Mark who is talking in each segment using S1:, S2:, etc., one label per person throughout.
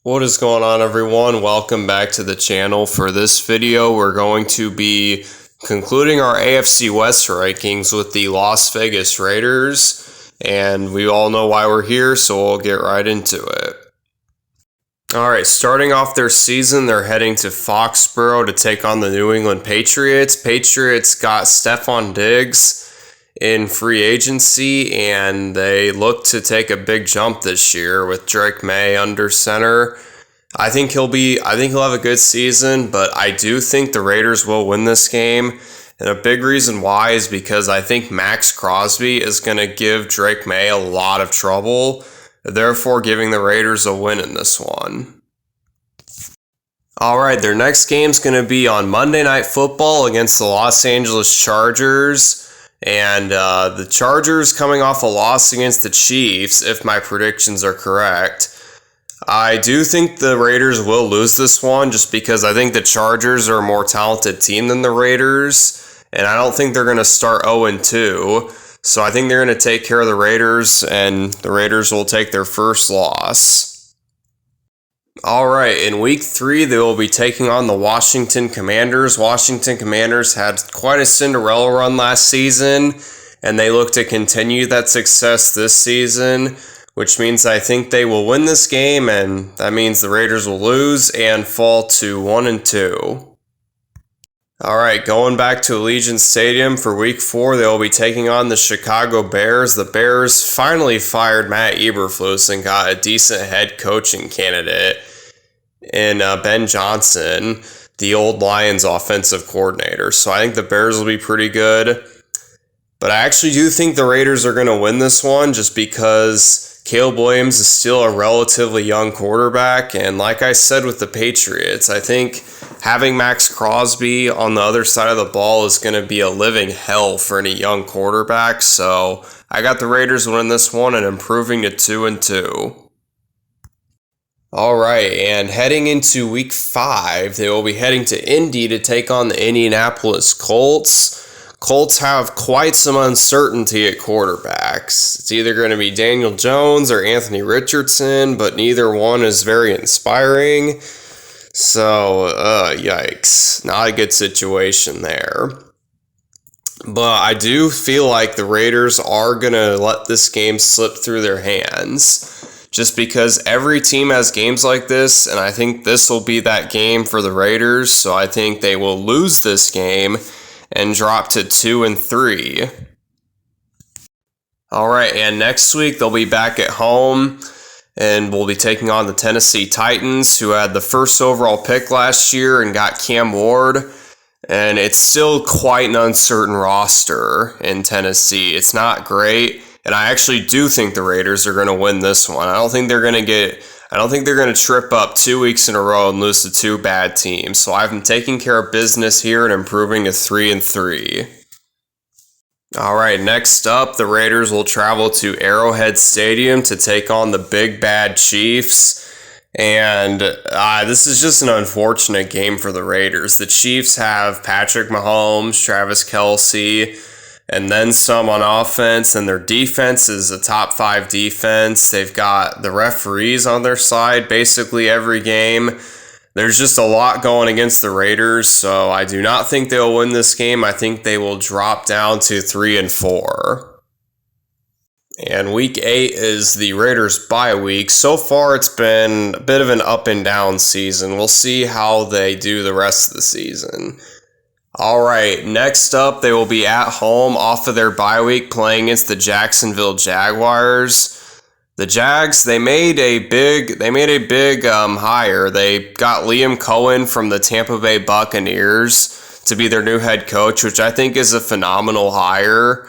S1: What is going on, everyone? Welcome back to the channel. For this video, we're going to be concluding our AFC West rankings with the Las Vegas Raiders, and we all know why we're here, so we'll get right into it. Alright, starting off their season, they're heading to Foxborough to take on the New England Patriots. Patriots got Stefon Diggs in free agency, and they look to take a big jump this year with Drake May under center. I think he'll have a good season, but I do think the Raiders will win this game. And a big reason why is because I think Max Crosby is going to give Drake May a lot of trouble, therefore giving the Raiders a win in this one. Alright, their next game is going to be on Monday Night Football against the Los Angeles Chargers. And the Chargers coming off a loss against the Chiefs, if my predictions are correct. I do think the Raiders will lose this one just because I think the Chargers are a more talented team than the Raiders. And I don't think they're going to start 0-2. So I think they're going to take care of the Raiders, and the Raiders will take their first loss. Alright, in week 3, they will be taking on the Washington Commanders. Washington Commanders had quite a Cinderella run last season, and they look to continue that success this season, which means I think they will win this game, and that means the Raiders will lose and fall to 1-2. Alright, going back to Allegiant Stadium for week 4, they will be taking on the Chicago Bears. The Bears finally fired Matt Eberflus and got a decent head coaching candidate in Ben Johnson, the old Lions offensive coordinator. So I think the Bears will be pretty good. But I actually do think the Raiders are going to win this one just because Caleb Williams is still a relatively young quarterback. And like I said with the Patriots, I think having Max Crosby on the other side of the ball is going to be a living hell for any young quarterback. So I got the Raiders winning this one and improving to 2-2. Alright, and heading into week 5, they will be heading to Indy to take on the Indianapolis Colts. Colts have quite some uncertainty at quarterbacks. It's either going to be Daniel Jones or Anthony Richardson, but neither one is very inspiring. So, yikes. Not a good situation there. But I do feel like the Raiders are going to let this game slip through their hands, just because every team has games like this, and I think this will be that game for the Raiders, so I think they will lose this game and drop to 2-3. Alright, and next week they'll be back at home, and we'll be taking on the Tennessee Titans, who had the first overall pick last year and got Cam Ward. And it's still quite an uncertain roster in Tennessee. It's not great. And I actually do think the Raiders are going to win this one. I don't think they're going to trip up 2 weeks in a row and lose to 2 bad teams. So I've been taking care of business here and improving to 3-3. Alright, next up, the Raiders will travel to Arrowhead Stadium to take on the Big Bad Chiefs. And this is just an unfortunate game for the Raiders. The Chiefs have Patrick Mahomes, Travis Kelce, and then some on offense, and their defense is a top 5 defense. They've got the referees on their side basically every game. There's just a lot going against the Raiders, so I do not think they'll win this game. I think they will drop down to 3-4. And week 8 is the Raiders' bye week. So far, it's been a bit of an up and down season. We'll see how they do the rest of the season. Alright, next up, they will be at home off of their bye week playing against the Jacksonville Jaguars. The Jags, they made a big hire. They got Liam Cohen from the Tampa Bay Buccaneers to be their new head coach, which I think is a phenomenal hire.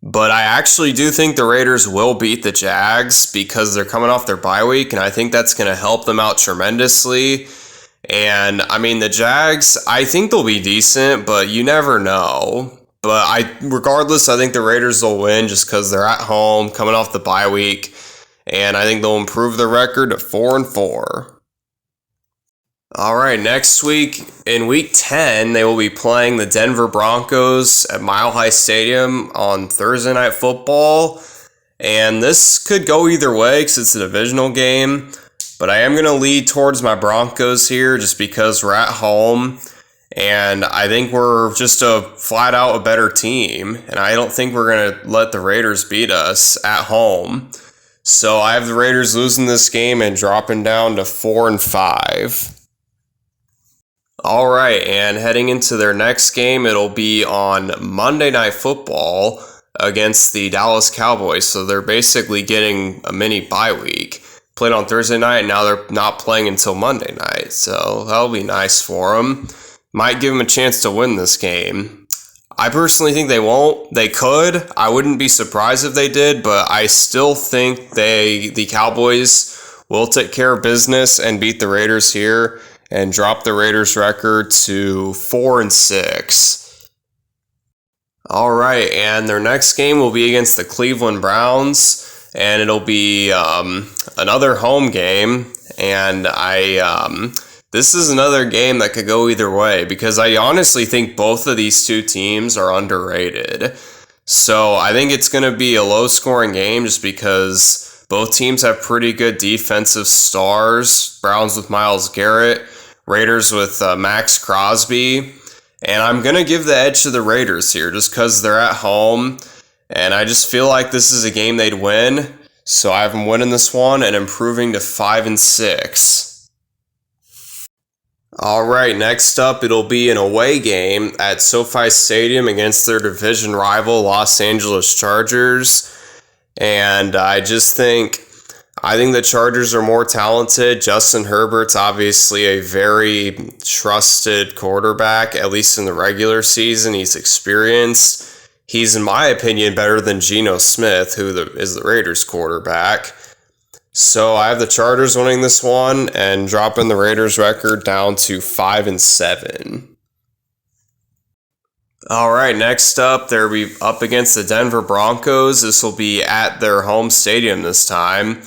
S1: But I actually do think the Raiders will beat the Jags because they're coming off their bye week, and I think that's going to help them out tremendously. And, I mean, the Jags, I think they'll be decent, but you never know. But regardless, I think the Raiders will win just because they're at home, coming off the bye week, and I think they'll improve their record to 4-4. Alright, next week, in week 10, they will be playing the Denver Broncos at Mile High Stadium on Thursday Night Football. And this could go either way because it's a divisional game. but I am going to lead towards my Broncos here just because we're at home. And I think we're just a flat out a better team. And I don't think we're going to let the Raiders beat us at home. So I have the Raiders losing this game and dropping down to 4-5. All right, and heading into their next game, it'll be on Monday Night Football against the Dallas Cowboys. So they're basically getting a mini bye week. Played on Thursday night, and now they're not playing until Monday night. So that'll be nice for them. Might give them a chance to win this game. I personally think they won't. They could. I wouldn't be surprised if they did, but I still think the Cowboys will take care of business and beat the Raiders here and drop the Raiders record to 4-6. All right, and their next game will be against the Cleveland Browns, and it'll be another home game, and this is another game that could go either way because I honestly think both of these two teams are underrated. So I think it's going to be a low-scoring game just because both teams have pretty good defensive stars. Browns with Myles Garrett, Raiders with Max Crosby. And I'm going to give the edge to the Raiders here just because they're at home. And I just feel like this is a game they'd win. So I have them winning this one and improving to 5-6. All right, next up, it'll be an away game at SoFi Stadium against their division rival, Los Angeles Chargers. And I think the Chargers are more talented. Justin Herbert's obviously a very trusted quarterback, at least in the regular season. He's experienced. He's, in my opinion, better than Geno Smith, who is the Raiders quarterback. So I have the Chargers winning this one and dropping the Raiders record down to 5-7. All right, next up, they'll be up against the Denver Broncos. This will be at their home stadium this time.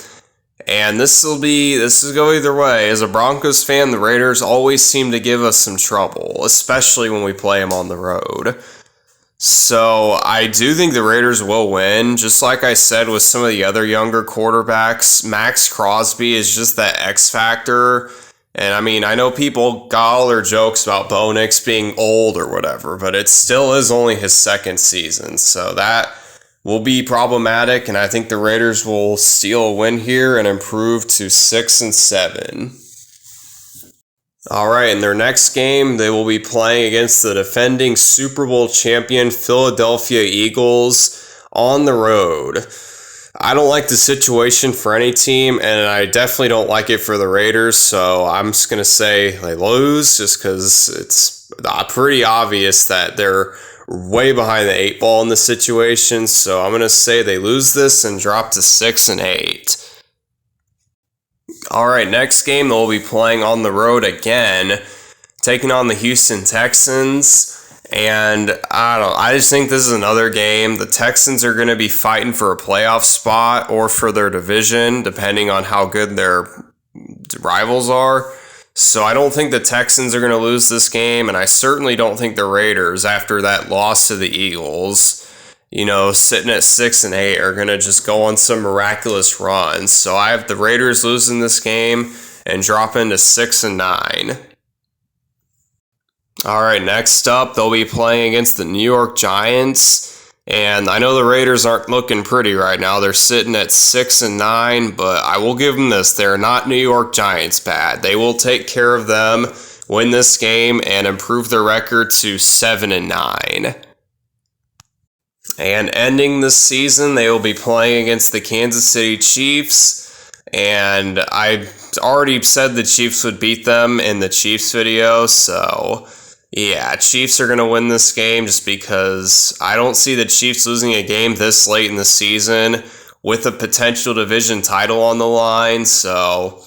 S1: And this will go either way. As a Broncos fan, the Raiders always seem to give us some trouble, especially when we play them on the road. So I do think the Raiders will win. Just like I said with some of the other younger quarterbacks, Max Crosby is just that X factor. And I mean, I know people got all their jokes about Bo Nix being old or whatever, but it still is only his second season. So that will be problematic, and I think the Raiders will steal a win here and improve to 6-7. All right, in their next game, they will be playing against the defending Super Bowl champion Philadelphia Eagles on the road. I don't like the situation for any team, and I definitely don't like it for the Raiders, so I'm just going to say they lose just because it's pretty obvious that they're way behind the 8 ball in this situation, so I'm going to say they lose this and drop to 6-8. All right, next game they'll be playing on the road again, taking on the Houston Texans. And I just think this is another game. The Texans are going to be fighting for a playoff spot or for their division, depending on how good their rivals are. So I don't think the Texans are going to lose this game, and I certainly don't think the Raiders, after that loss to the Eagles, sitting at 6-8, are going to just go on some miraculous runs. So I have the Raiders losing this game and dropping to 6-9. All right, next up, they'll be playing against the New York Giants. And I know the Raiders aren't looking pretty right now. They're sitting at 6-9, but I will give them this. They're not New York Giants bad. They will take care of them, win this game, and improve their record to 7-9. And ending this season, they will be playing against the Kansas City Chiefs. And I already said the Chiefs would beat them in the Chiefs video. So, yeah, Chiefs are going to win this game just because I don't see the Chiefs losing a game this late in the season with a potential division title on the line. So,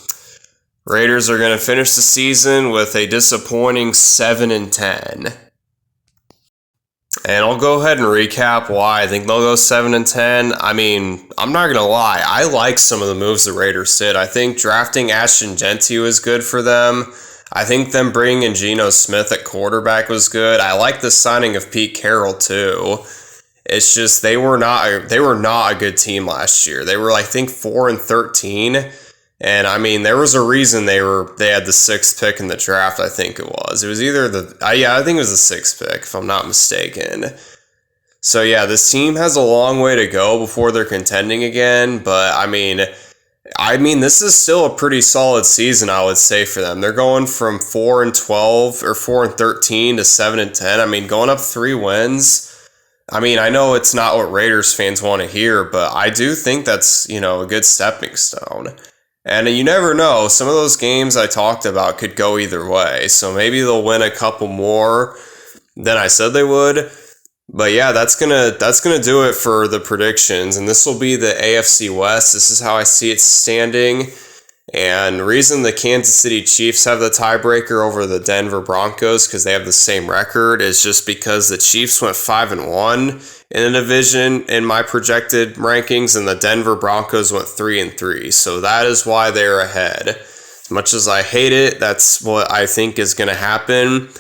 S1: Raiders are going to finish the season with a disappointing 7-10. And I'll go ahead and recap why I think they'll go 7-10. I mean, I'm not going to lie. I like some of the moves the Raiders did. I think drafting Ashton Genty was good for them. I think them bringing in Geno Smith at quarterback was good. I like the signing of Pete Carroll too. It's just they were not a good team last year. They were, I think, 4-13. And I mean, there was a reason they had the 6th pick in the draft. I think it was. It was either I think it was the 6th pick, if I'm not mistaken. So yeah, this team has a long way to go before they're contending again. But I mean, this is still a pretty solid season, I would say, for them. They're going from 4-12 or 4-13 to 7-10. I mean, going up 3 wins. I mean, I know it's not what Raiders fans want to hear, but I do think that's, a good stepping stone. And you never know. Some of those games I talked about could go either way. So maybe they'll win a couple more than I said they would. But yeah, that's gonna do it for the predictions, and this will be the AFC West. This is how I see it standing. And the reason the Kansas City Chiefs have the tiebreaker over the Denver Broncos, because they have the same record, is just because the Chiefs went 5-1 in the division in my projected rankings, and the Denver Broncos went 3-3. So that is why they're ahead. As much as I hate it, that's what I think is going to happen.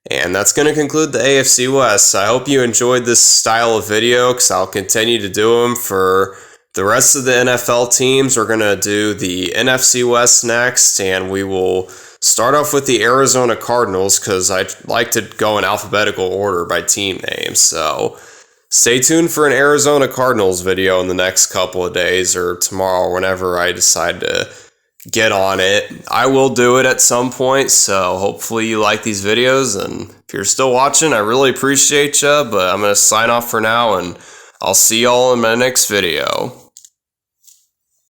S1: And that's going to conclude the AFC West. I hope you enjoyed this style of video, because I'll continue to do them for the rest of the NFL teams. We're going to do the NFC West next, and we will start off with the Arizona Cardinals, because I like to go in alphabetical order by team names. So stay tuned for an Arizona Cardinals video in the next couple of days, or tomorrow, whenever I decide to get on it. I will do it at some point, so hopefully you like these videos, and if you're still watching, I really appreciate you, but I'm going to sign off for now, and I'll see y'all in my next video.